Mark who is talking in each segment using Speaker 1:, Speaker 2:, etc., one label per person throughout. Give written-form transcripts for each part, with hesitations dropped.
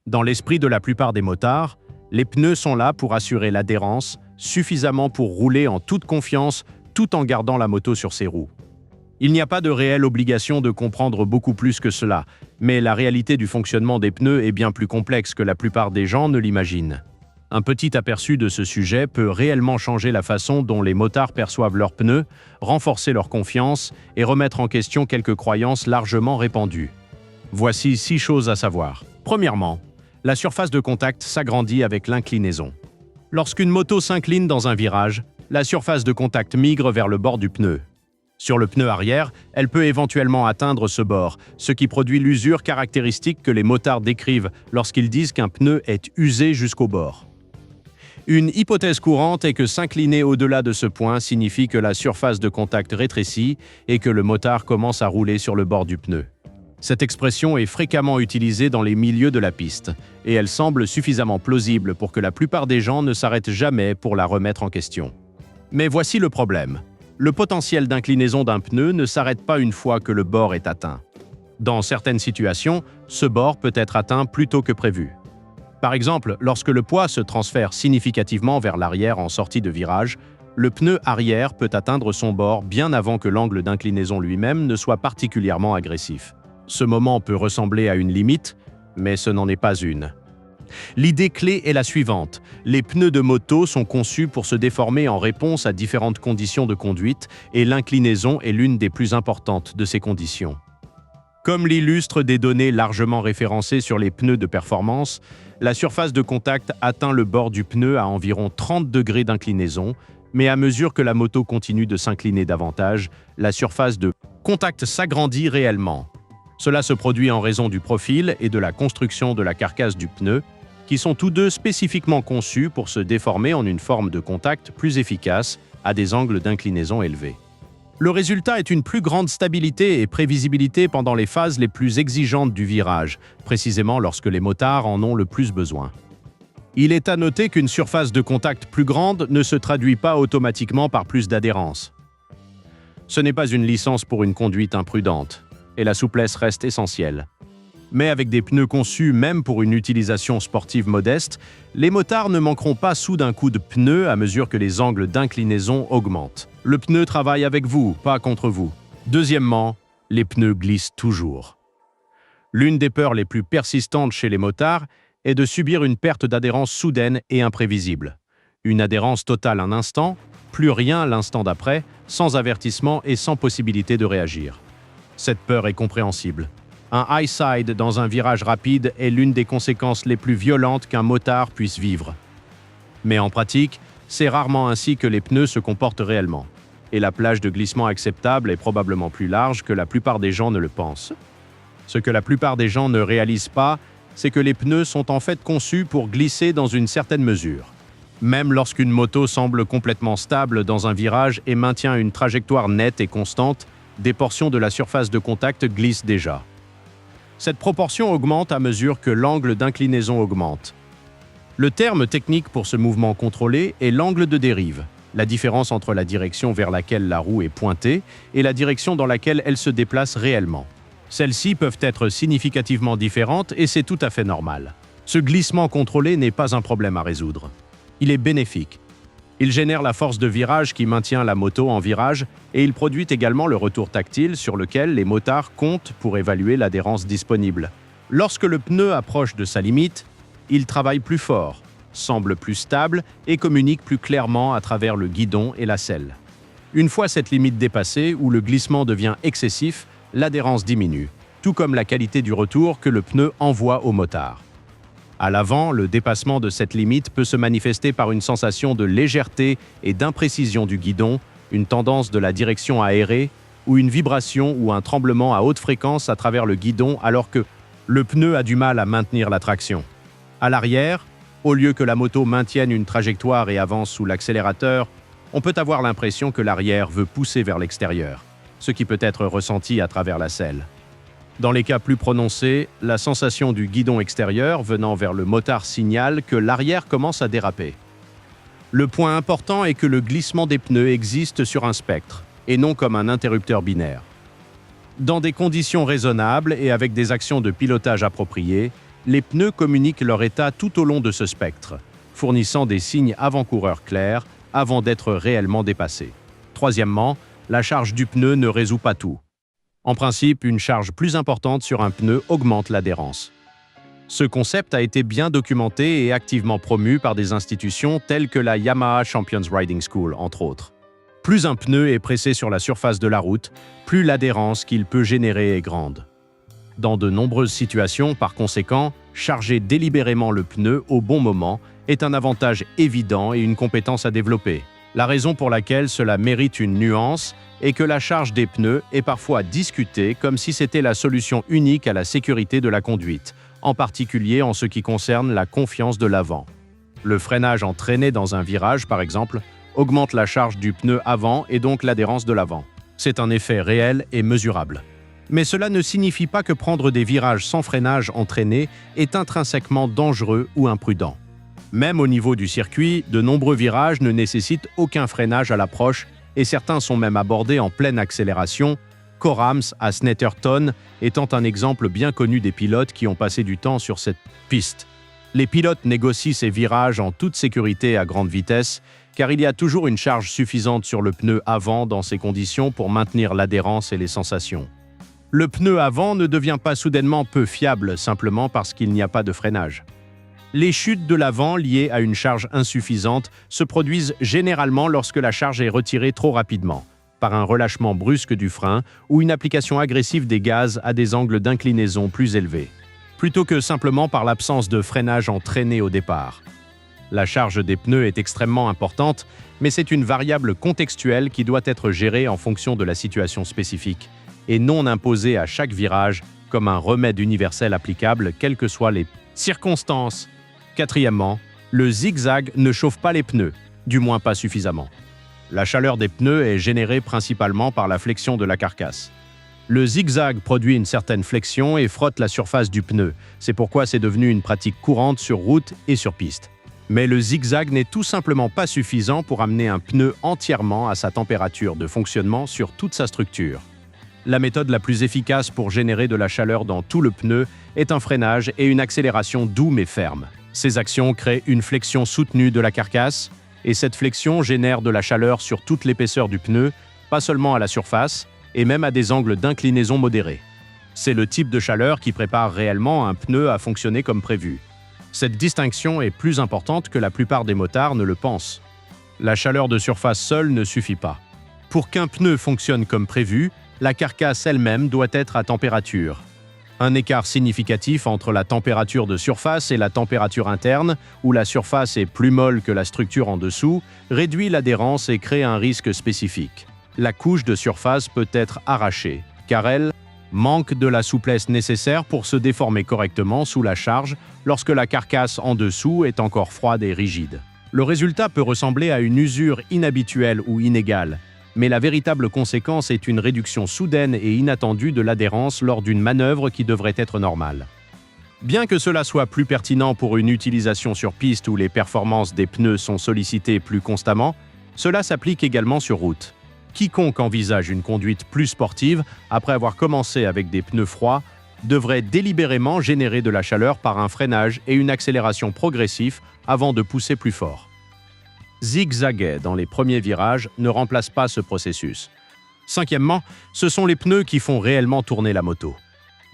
Speaker 1: Dans l'esprit de la plupart des motards, les pneus sont là pour assurer l'adhérence, suffisamment pour rouler en toute confiance tout en gardant la moto sur ses roues. Il n'y a pas de réelle obligation de comprendre beaucoup plus que cela, mais la réalité du fonctionnement des pneus est bien plus complexe que la plupart des gens ne l'imaginent. Un petit aperçu de ce sujet peut réellement changer la façon dont les motards perçoivent leurs pneus, renforcer leur confiance et remettre en question quelques croyances largement répandues. Voici 6 choses à savoir. Premièrement, la surface de contact s'agrandit avec l'inclinaison. Lorsqu'une moto s'incline dans un virage, la surface de contact migre vers le bord du pneu. Sur le pneu arrière, elle peut éventuellement atteindre ce bord, ce qui produit l'usure caractéristique que les motards décrivent lorsqu'ils disent qu'un pneu est usé jusqu'au bord. Une hypothèse courante est que s'incliner au-delà de ce point signifie que la surface de contact rétrécit et que le motard commence à rouler sur le bord du pneu. Cette expression est fréquemment utilisée dans les milieux de la piste, et elle semble suffisamment plausible pour que la plupart des gens ne s'arrêtent jamais pour la remettre en question. Mais voici le problème. Le potentiel d'inclinaison d'un pneu ne s'arrête pas une fois que le bord est atteint. Dans certaines situations, ce bord peut être atteint plus tôt que prévu. Par exemple, lorsque le poids se transfère significativement vers l'arrière en sortie de virage, le pneu arrière peut atteindre son bord bien avant que l'angle d'inclinaison lui-même ne soit particulièrement agressif. Ce moment peut ressembler à une limite, mais ce n'en est pas une. L'idée clé est la suivante. Les pneus de moto sont conçus pour se déformer en réponse à différentes conditions de conduite et l'inclinaison est l'une des plus importantes de ces conditions. Comme l'illustrent des données largement référencées sur les pneus de performance, la surface de contact atteint le bord du pneu à environ 30 degrés d'inclinaison, mais à mesure que la moto continue de s'incliner davantage, la surface de contact s'agrandit réellement. Cela se produit en raison du profil et de la construction de la carcasse du pneu, qui sont tous deux spécifiquement conçus pour se déformer en une forme de contact plus efficace à des angles d'inclinaison élevés. Le résultat est une plus grande stabilité et prévisibilité pendant les phases les plus exigeantes du virage, précisément lorsque les motards en ont le plus besoin. Il est à noter qu'une surface de contact plus grande ne se traduit pas automatiquement par plus d'adhérence. Ce n'est pas une licence pour une conduite imprudente, et la souplesse reste essentielle. Mais avec des pneus conçus même pour une utilisation sportive modeste, les motards ne manqueront pas sous d'un coup de pneu à mesure que les angles d'inclinaison augmentent. Le pneu travaille avec vous, pas contre vous. Deuxièmement, les pneus glissent toujours. L'une des peurs les plus persistantes chez les motards est de subir une perte d'adhérence soudaine et imprévisible. Une adhérence totale un instant, plus rien l'instant d'après, sans avertissement et sans possibilité de réagir. Cette peur est compréhensible. Un high side dans un virage rapide est l'une des conséquences les plus violentes qu'un motard puisse vivre. Mais en pratique, c'est rarement ainsi que les pneus se comportent réellement. Et la plage de glissement acceptable est probablement plus large que la plupart des gens ne le pensent. Ce que la plupart des gens ne réalisent pas, c'est que les pneus sont en fait conçus pour glisser dans une certaine mesure. Même lorsqu'une moto semble complètement stable dans un virage et maintient une trajectoire nette et constante, des portions de la surface de contact glissent déjà. Cette proportion augmente à mesure que l'angle d'inclinaison augmente. Le terme technique pour ce mouvement contrôlé est l'angle de dérive, la différence entre la direction vers laquelle la roue est pointée et la direction dans laquelle elle se déplace réellement. Celles-ci peuvent être significativement différentes et c'est tout à fait normal. Ce glissement contrôlé n'est pas un problème à résoudre. Il est bénéfique. Il génère la force de virage qui maintient la moto en virage et il produit également le retour tactile sur lequel les motards comptent pour évaluer l'adhérence disponible. Lorsque le pneu approche de sa limite, il travaille plus fort, semble plus stable et communique plus clairement à travers le guidon et la selle. Une fois cette limite dépassée où le glissement devient excessif, l'adhérence diminue, tout comme la qualité du retour que le pneu envoie au motard. À l'avant, le dépassement de cette limite peut se manifester par une sensation de légèreté et d'imprécision du guidon, une tendance de la direction aérée ou une vibration ou un tremblement à haute fréquence à travers le guidon alors que le pneu a du mal à maintenir la traction. À l'arrière, au lieu que la moto maintienne une trajectoire et avance sous l'accélérateur, on peut avoir l'impression que l'arrière veut pousser vers l'extérieur, ce qui peut être ressenti à travers la selle. Dans les cas plus prononcés, la sensation du guidon extérieur venant vers le motard signale que l'arrière commence à déraper. Le point important est que le glissement des pneus existe sur un spectre, et non comme un interrupteur binaire. Dans des conditions raisonnables et avec des actions de pilotage appropriées, les pneus communiquent leur état tout au long de ce spectre, fournissant des signes avant-coureurs clairs avant d'être réellement dépassés. Troisièmement, la charge du pneu ne résout pas tout. En principe, une charge plus importante sur un pneu augmente l'adhérence. Ce concept a été bien documenté et activement promu par des institutions telles que la Yamaha Champions Riding School, entre autres. Plus un pneu est pressé sur la surface de la route, plus l'adhérence qu'il peut générer est grande. Dans de nombreuses situations, par conséquent, charger délibérément le pneu au bon moment est un avantage évident et une compétence à développer. La raison pour laquelle cela mérite une nuance est que la charge des pneus est parfois discutée comme si c'était la solution unique à la sécurité de la conduite, en particulier en ce qui concerne la confiance de l'avant. Le freinage entraîné dans un virage, par exemple, augmente la charge du pneu avant et donc l'adhérence de l'avant. C'est un effet réel et mesurable. Mais cela ne signifie pas que prendre des virages sans freinage entraîné est intrinsèquement dangereux ou imprudent. Même au niveau du circuit, de nombreux virages ne nécessitent aucun freinage à l'approche et certains sont même abordés en pleine accélération, Corams à Snetterton étant un exemple bien connu des pilotes qui ont passé du temps sur cette piste. Les pilotes négocient ces virages en toute sécurité à grande vitesse, car il y a toujours une charge suffisante sur le pneu avant dans ces conditions pour maintenir l'adhérence et les sensations. Le pneu avant ne devient pas soudainement peu fiable simplement parce qu'il n'y a pas de freinage. Les chutes de l'avant liées à une charge insuffisante se produisent généralement lorsque la charge est retirée trop rapidement, par un relâchement brusque du frein ou une application agressive des gaz à des angles d'inclinaison plus élevés, plutôt que simplement par l'absence de freinage entraîné au départ. La charge des pneus est extrêmement importante, mais c'est une variable contextuelle qui doit être gérée en fonction de la situation spécifique, et non imposée à chaque virage comme un remède universel applicable, quelles que soient les circonstances. Quatrièmement, le zigzag ne chauffe pas les pneus, du moins pas suffisamment. La chaleur des pneus est générée principalement par la flexion de la carcasse. Le zigzag produit une certaine flexion et frotte la surface du pneu. C'est pourquoi c'est devenu une pratique courante sur route et sur piste. Mais le zigzag n'est tout simplement pas suffisant pour amener un pneu entièrement à sa température de fonctionnement sur toute sa structure. La méthode la plus efficace pour générer de la chaleur dans tout le pneu est un freinage et une accélération doux mais ferme. Ces actions créent une flexion soutenue de la carcasse, et cette flexion génère de la chaleur sur toute l'épaisseur du pneu, pas seulement à la surface, et même à des angles d'inclinaison modérés. C'est le type de chaleur qui prépare réellement un pneu à fonctionner comme prévu. Cette distinction est plus importante que la plupart des motards ne le pensent. La chaleur de surface seule ne suffit pas. Pour qu'un pneu fonctionne comme prévu, la carcasse elle-même doit être à température. Un écart significatif entre la température de surface et la température interne, où la surface est plus molle que la structure en dessous, réduit l'adhérence et crée un risque spécifique. La couche de surface peut être arrachée, car elle manque de la souplesse nécessaire pour se déformer correctement sous la charge lorsque la carcasse en dessous est encore froide et rigide. Le résultat peut ressembler à une usure inhabituelle ou inégale, mais la véritable conséquence est une réduction soudaine et inattendue de l'adhérence lors d'une manœuvre qui devrait être normale. Bien que cela soit plus pertinent pour une utilisation sur piste où les performances des pneus sont sollicitées plus constamment, cela s'applique également sur route. Quiconque envisage une conduite plus sportive, après avoir commencé avec des pneus froids, devrait délibérément générer de la chaleur par un freinage et une accélération progressive avant de pousser plus fort. Zigzaguer dans les premiers virages ne remplace pas ce processus. Cinquièmement, ce sont les pneus qui font réellement tourner la moto.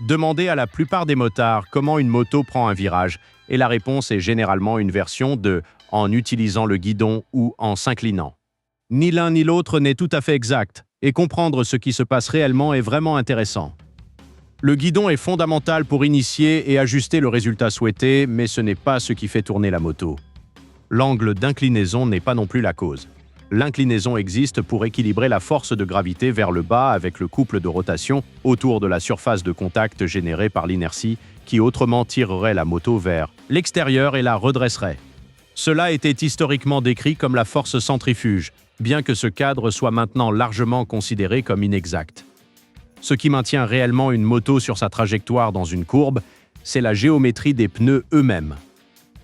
Speaker 1: Demandez à la plupart des motards comment une moto prend un virage, et la réponse est généralement une version de « en utilisant le guidon » ou « en s'inclinant ». Ni l'un ni l'autre n'est tout à fait exact, et comprendre ce qui se passe réellement est vraiment intéressant. Le guidon est fondamental pour initier et ajuster le résultat souhaité, mais ce n'est pas ce qui fait tourner la moto. L'angle d'inclinaison n'est pas non plus la cause. L'inclinaison existe pour équilibrer la force de gravité vers le bas avec le couple de rotation autour de la surface de contact générée par l'inertie qui autrement tirerait la moto vers l'extérieur et la redresserait. Cela était historiquement décrit comme la force centrifuge, bien que ce cadre soit maintenant largement considéré comme inexact. Ce qui maintient réellement une moto sur sa trajectoire dans une courbe, c'est la géométrie des pneus eux-mêmes.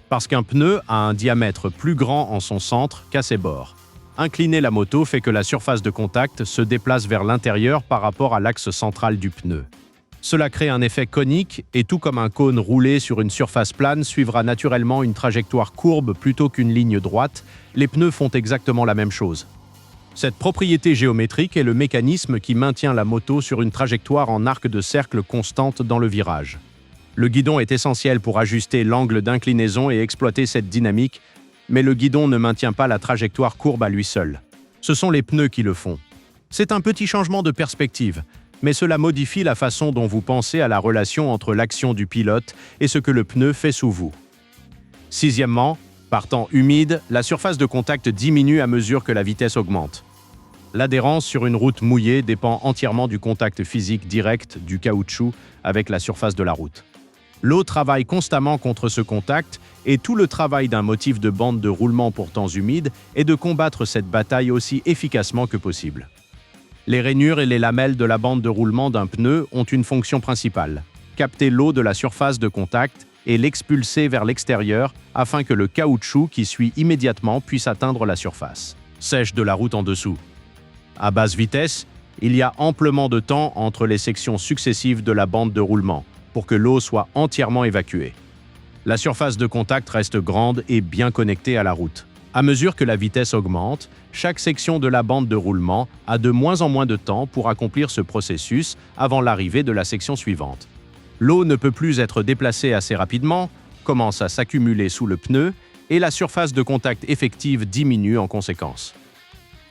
Speaker 1: Parce qu'un pneu a un diamètre plus grand en son centre qu'à ses bords. Incliner la moto fait que la surface de contact se déplace vers l'intérieur par rapport à l'axe central du pneu. Cela crée un effet conique et tout comme un cône roulé sur une surface plane suivra naturellement une trajectoire courbe plutôt qu'une ligne droite, les pneus font exactement la même chose. Cette propriété géométrique est le mécanisme qui maintient la moto sur une trajectoire en arc de cercle constante dans le virage. Le guidon est essentiel pour ajuster l'angle d'inclinaison et exploiter cette dynamique, mais le guidon ne maintient pas la trajectoire courbe à lui seul. Ce sont les pneus qui le font. C'est un petit changement de perspective, mais cela modifie la façon dont vous pensez à la relation entre l'action du pilote et ce que le pneu fait sous vous. Sixièmement, par temps humide, la surface de contact diminue à mesure que la vitesse augmente. L'adhérence sur une route mouillée dépend entièrement du contact physique direct du caoutchouc avec la surface de la route. L'eau travaille constamment contre ce contact et tout le travail d'un motif de bande de roulement pour temps humides est de combattre cette bataille aussi efficacement que possible. Les rainures et les lamelles de la bande de roulement d'un pneu ont une fonction principale: capter l'eau de la surface de contact et l'expulser vers l'extérieur afin que le caoutchouc qui suit immédiatement puisse atteindre la surface sèche de la route en dessous. À basse vitesse, il y a amplement de temps entre les sections successives de la bande de roulement pour que l'eau soit entièrement évacuée. La surface de contact reste grande et bien connectée à la route. À mesure que la vitesse augmente, chaque section de la bande de roulement a de moins en moins de temps pour accomplir ce processus avant l'arrivée de la section suivante. L'eau ne peut plus être déplacée assez rapidement, commence à s'accumuler sous le pneu et la surface de contact effective diminue en conséquence.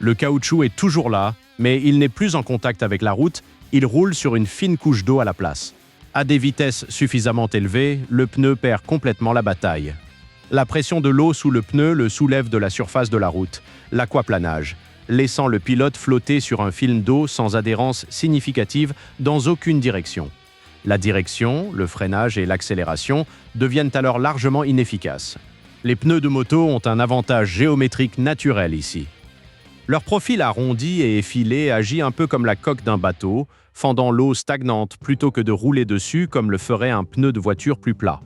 Speaker 1: Le caoutchouc est toujours là, mais il n'est plus en contact avec la route, il roule sur une fine couche d'eau à la place. À des vitesses suffisamment élevées, le pneu perd complètement la bataille. La pression de l'eau sous le pneu le soulève de la surface de la route, l'aquaplanage, laissant le pilote flotter sur un film d'eau sans adhérence significative dans aucune direction. La direction, le freinage et l'accélération deviennent alors largement inefficaces. Les pneus de moto ont un avantage géométrique naturel ici. Leur profil arrondi et effilé agit un peu comme la coque d'un bateau, fendant l'eau stagnante plutôt que de rouler dessus comme le ferait un pneu de voiture plus plat.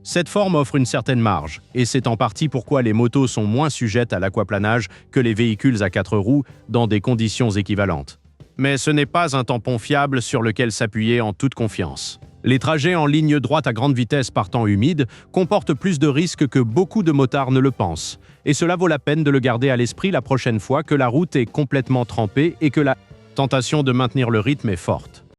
Speaker 1: Cette forme offre une certaine marge, et c'est en partie pourquoi les motos sont moins sujettes à l'aquaplanage que les véhicules à 4 roues dans des conditions équivalentes. Mais ce n'est pas un tampon fiable sur lequel s'appuyer en toute confiance. Les trajets en ligne droite à grande vitesse par temps humide comportent plus de risques que beaucoup de motards ne le pensent, et cela vaut la peine de le garder à l'esprit la prochaine fois que la route est complètement trempée et que la tentation de maintenir le rythme est forte.